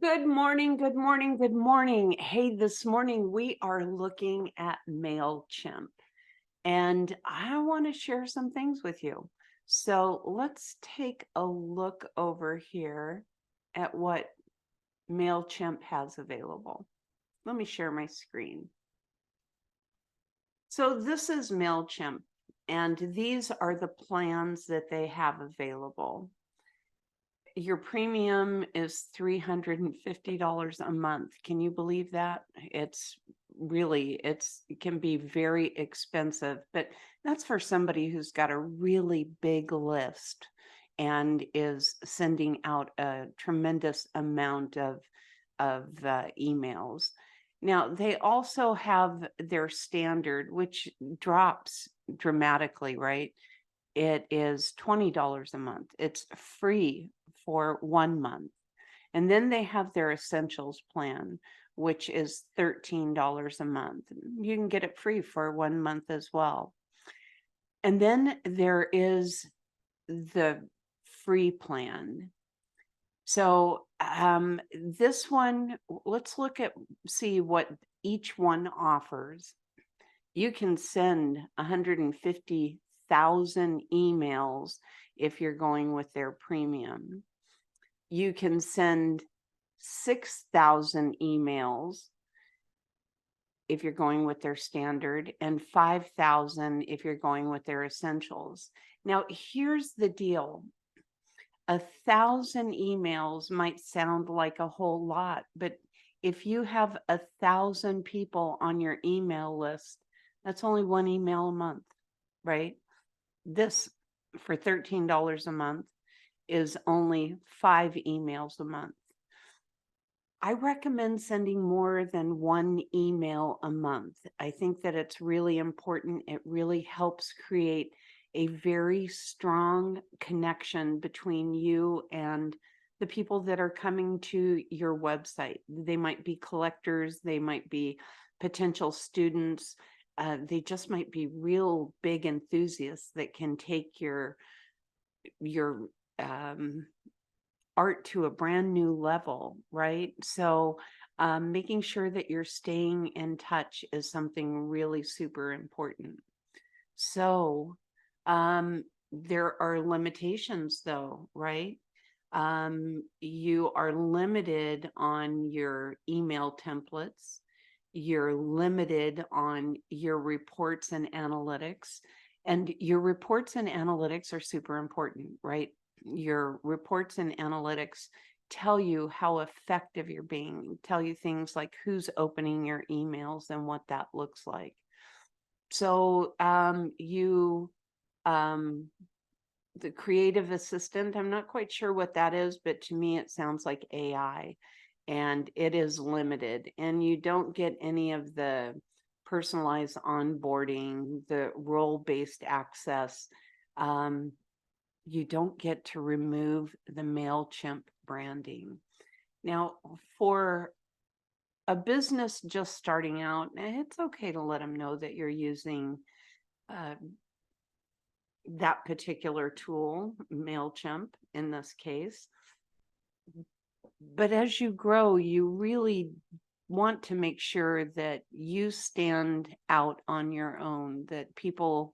Good morning, good morning, good morning. Hey, this morning we are looking at Mailchimp, and I want to share some things with you. So let's take a look over here at what Mailchimp has available. Let me share my screen. So this is Mailchimp, and these are the plans that they have available. Your premium is $350 a month. Can you believe that? It can be very expensive, but that's for somebody who's got a really big list and is sending out a tremendous amount of emails. Now, they also have their standard, which drops dramatically, right? It is $20 a month. It's free for 1 month. And then they have their essentials plan, which is $13 a month. You can get it free for 1 month as well. And then there is the free plan. So this one, let's see what each one offers. You can send 150,000 emails if you're going with their premium. You can send 6,000 emails if you're going with their standard, and 5,000 if you're going with their essentials. Now, here's the deal. 1,000 emails might sound like a whole lot, but if you have 1,000 people on your email list, that's only 1 email a month, right? This, for $13 a month, is only 5 emails a month. I recommend sending more than 1 email a month. I think that it's really important. It really helps create a very strong connection between you and the people that are coming to your website. They might be collectors, they might be potential students, they just might be real big enthusiasts that can take your art to a brand new level, right? So making sure that you're staying in touch is something really super important. So there are limitations though, right? You are limited on your email templates. You're limited on your reports and analytics. And your reports and analytics are super important, right? Your reports and analytics tell you how effective you're being, tell you things like who's opening your emails and what that looks like. So the creative assistant, I'm not quite sure what that is, but to me it sounds like AI, and it is limited, and you don't get any of the personalized onboarding, the role-based access. You don't get to remove the Mailchimp branding. Now, for a business just starting out, it's okay to let them know that you're using that particular tool, Mailchimp in this case. But as you grow, you really want to make sure that you stand out on your own, that people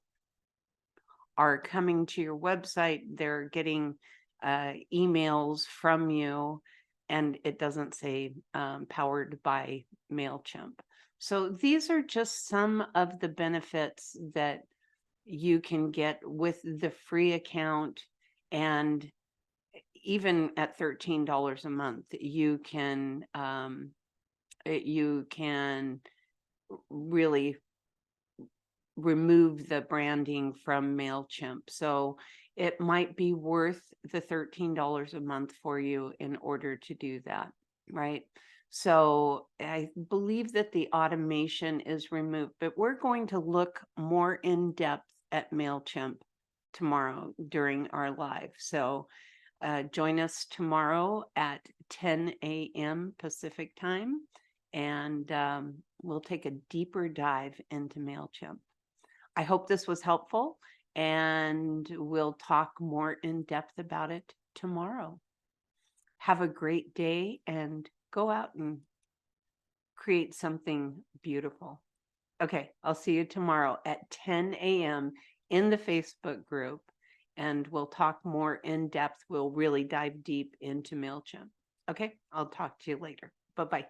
are coming to your website, they're getting emails from you, and it doesn't say powered by Mailchimp. So these are just some of the benefits that you can get with the free account, and even at $13 a month, you can really remove the branding from Mailchimp. So it might be worth the $13 a month for you in order to do that, right? So I believe that the automation is removed, but we're going to look more in depth at Mailchimp tomorrow during our live. So join us tomorrow at 10 a.m. Pacific time, and we'll take a deeper dive into Mailchimp. I hope this was helpful, and we'll talk more in depth about it tomorrow. Have a great day and go out and create something beautiful. Okay, I'll see you tomorrow at 10 a.m. in the Facebook group, and we'll talk more in depth. We'll really dive deep into Mailchimp. Okay, I'll talk to you later. Bye-bye.